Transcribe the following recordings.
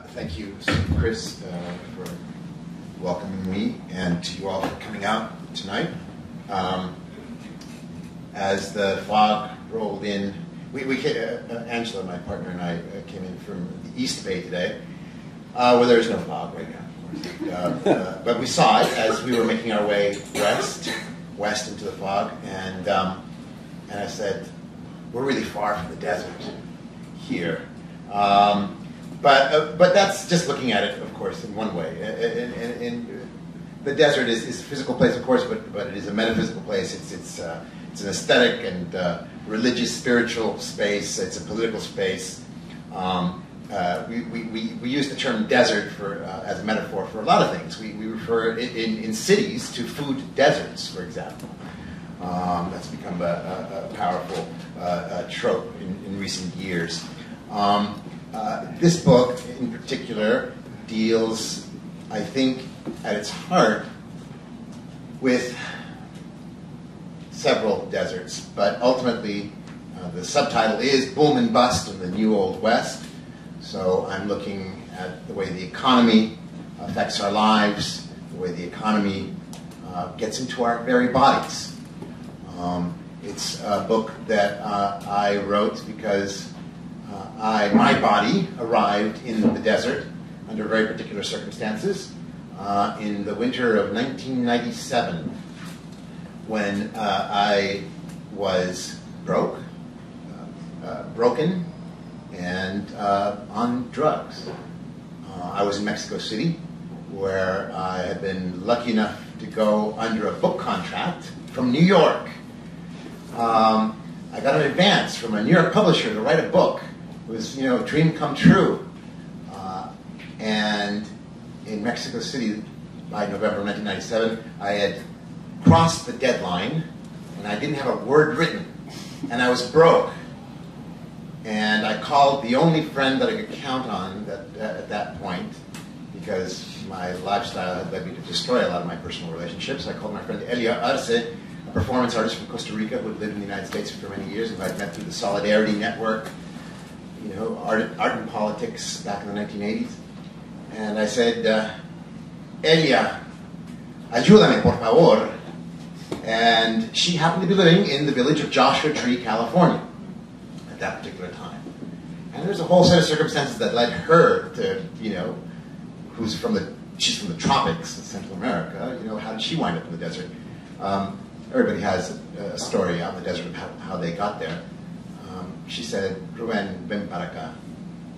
Thank you, Chris, for welcoming me, and to you all for coming out tonight. As the fog rolled in, Angela, my partner, and I came in from the East Bay today, where there's no fog right now, of course. But we saw it as we were making our way west into the fog, and I said, we're really far from the desert here. But that's just looking at it, of course, in one way. The desert is a physical place, of course, but it is a metaphysical place. It's an aesthetic and religious, spiritual space. It's a political space. We use the term desert as a metaphor for a lot of things. We refer in cities to food deserts, for example. That's become a powerful trope in recent years. This book, in particular, deals, I think, at its heart, with several deserts, but ultimately the subtitle is Boom and Bust in the New Old West. So I'm looking at the way the economy affects our lives, the way the economy gets into our very bodies. It's a book that I wrote because my body arrived in the desert under very particular circumstances in the winter of 1997, when I was broken, and on drugs. I was in Mexico City, where I had been lucky enough to go under a book contract from New York. I got an advance from a New York publisher to write a book. It was, a dream come true. And in Mexico City, by November 1997, I had crossed the deadline, and I didn't have a word written, and I was broke. And I called the only friend that I could count on at that point, because my lifestyle had led me to destroy a lot of my personal relationships. I called my friend Elia Arce, a performance artist from Costa Rica who had lived in the United States for many years, and I'd met through the Solidarity Network, art and politics back in the 1980s. And I said, Elia, ayúdame, por favor. And she happened to be living in the village of Joshua Tree, California, at that particular time. And there's a whole set of circumstances that led her to, she's from the tropics in Central America, how did she wind up in the desert? Everybody has a story out in the desert of how they got there. She said, Ruben, ven para acá.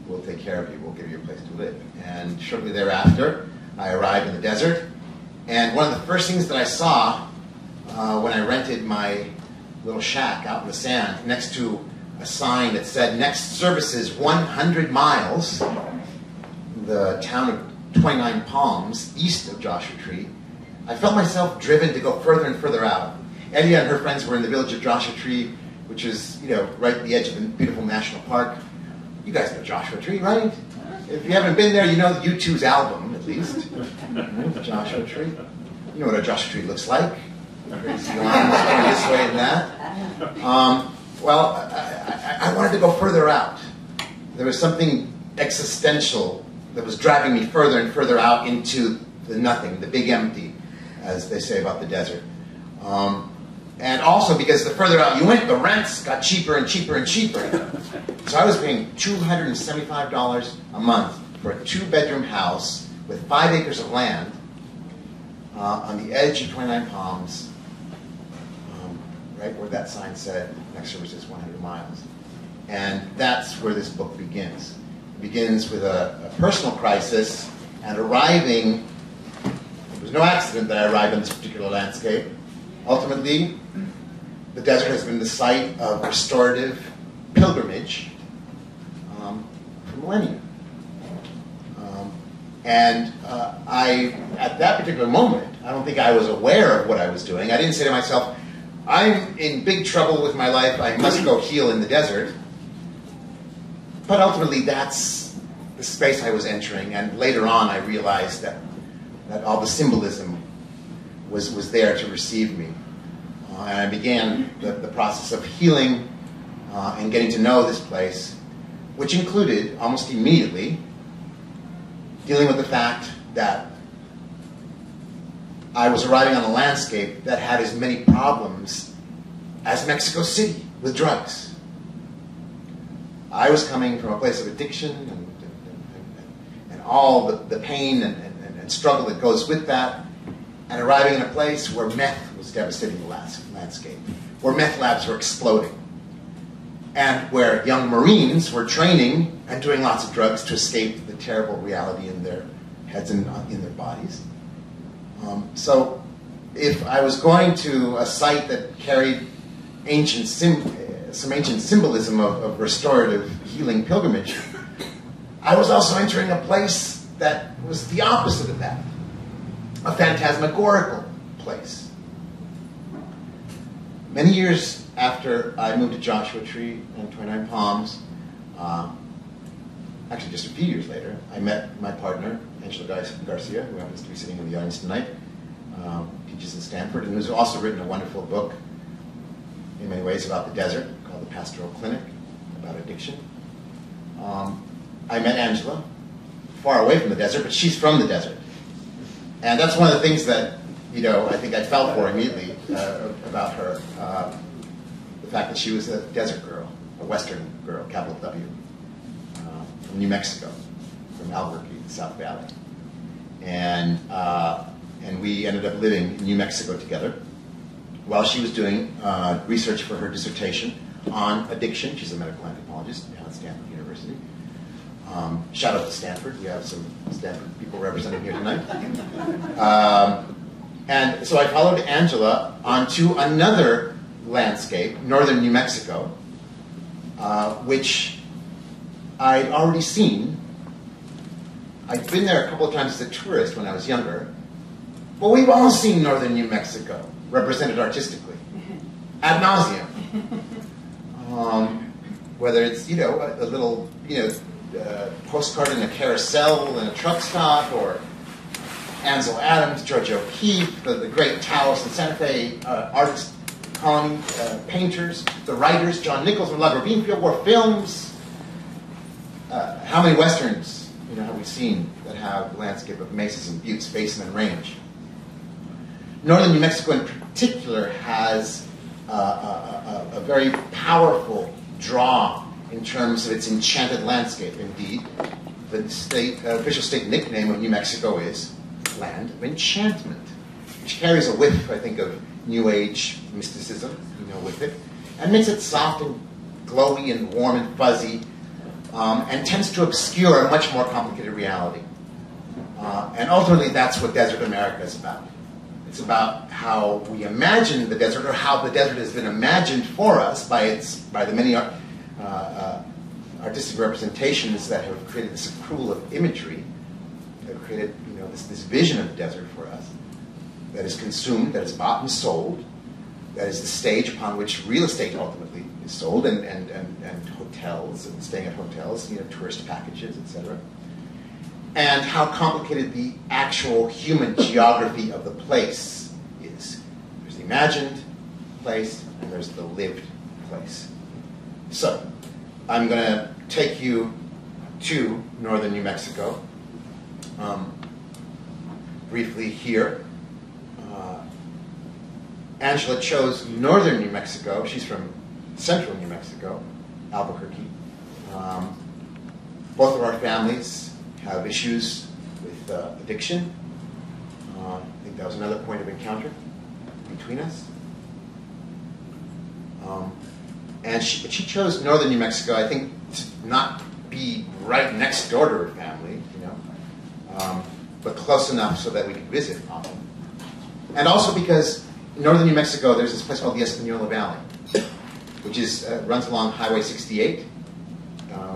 We'll take care of you. We'll give you a place to live. And shortly thereafter, I arrived in the desert. And one of the first things that I saw when I rented my little shack out in the sand next to a sign that said, next services 100 miles, the town of 29 Palms, east of Joshua Tree, I felt myself driven to go further and further out. Elia and her friends were in the village of Joshua Tree, which is, right at the edge of the beautiful national park. You guys know Joshua Tree, right? If you haven't been there, you know U2's album, at least. Joshua Tree. You know what a Joshua Tree looks like. Crazy lines going this way and that. I wanted to go further out. There was something existential that was driving me further and further out into the nothing, the big empty, as they say about the desert. And also because the further out you went, the rents got cheaper and cheaper and cheaper. So I was paying $275 a month for a 2-bedroom house with 5 acres of land on the edge of 29 Palms, right where that sign said, next service is 100 miles. And that's where this book begins. It begins with a personal crisis, and arriving, it was no accident that I arrived in this particular landscape. Ultimately, the desert has been the site of restorative pilgrimage for millennia. At that particular moment, I don't think I was aware of what I was doing. I didn't say to myself, I'm in big trouble with my life, I must go heal in the desert. But ultimately, that's the space I was entering, and later on I realized that all the symbolism was there to receive me. And I began the process of healing and getting to know this place, which included, almost immediately, dealing with the fact that I was arriving on a landscape that had as many problems as Mexico City with drugs. I was coming from a place of addiction and all the pain and struggle that goes with that, and arriving in a place where meth was devastating the landscape, where meth labs were exploding, and where young Marines were training and doing lots of drugs to escape the terrible reality in their heads and in their bodies. So if I was going to a site that carried some ancient symbolism of restorative healing pilgrimage, I was also entering a place that was the opposite of that, a phantasmagorical place. Many years after I moved to Joshua Tree and 29 Palms, actually just a few years later, I met my partner, Angela Garcia, who happens to be sitting in the audience tonight, teaches in Stanford, and who's also written a wonderful book in many ways about the desert called The Pastoral Clinic, about addiction. I met Angela far away from the desert, but she's from the desert. And that's one of the things that, I think I felt for immediately about her, the fact that she was a desert girl, a Western girl, capital W, from New Mexico, from Albuquerque, the South Valley. And we ended up living in New Mexico together while she was doing research for her dissertation on addiction. She's a medical anthropologist down at Stanford University. Shout out to Stanford. We have some Stanford people represented here tonight. And so I followed Angela onto another landscape, northern New Mexico, which I'd already seen. I'd been there a couple of times as a tourist when I was younger. But we've all seen northern New Mexico represented artistically, ad nauseum. Whether it's, a little, postcard in a carousel in a truck stop, or Ansel Adams, George O'Keeffe, the great Taos and Santa Fe artist colony, painters, the writers, John Nichols and Ludwig Beanfield wore films. How many Westerns, have we seen that have landscape of mesas and buttes, basin and range? Northern New Mexico in particular has a very powerful draw in terms of its enchanted landscape. Indeed, the official state nickname of New Mexico is Land of Enchantment, which carries a whiff, I think, of New Age mysticism, with it, and makes it soft and glowy and warm and fuzzy, and tends to obscure a much more complicated reality. And ultimately, that's what Desert America is about. It's about how we imagine the desert, or how the desert has been imagined for us by the many artistic representations that have created this accrual of imagery, that have created this vision of the desert for us, that is consumed, that is bought and sold, that is the stage upon which real estate ultimately is sold, and hotels, and staying at hotels, tourist packages, etc. And how complicated the actual human geography of the place is. There's the imagined place, and there's the lived place. So, I'm going to take you to northern New Mexico. Briefly here. Angela chose northern New Mexico. She's from central New Mexico, Albuquerque. Both of our families have issues with addiction. I think that was another point of encounter between us. But she chose northern New Mexico, I think, to not be right next door to her family, but close enough so that we could visit often. And also because in northern New Mexico, there's this place called the Espanola Valley, which runs along Highway 68,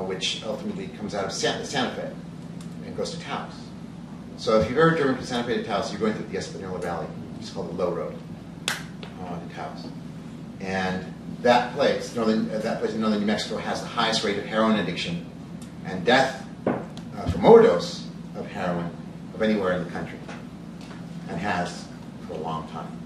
which ultimately comes out of Santa Fe and goes to Taos. So if you've ever driven from Santa Fe to Taos, you're going through the Espanola Valley. It's called the Low Road to Taos. And that place in northern New Mexico has the highest rate of heroin addiction and death from overdose of heroin of anywhere in the country, and has for a long time.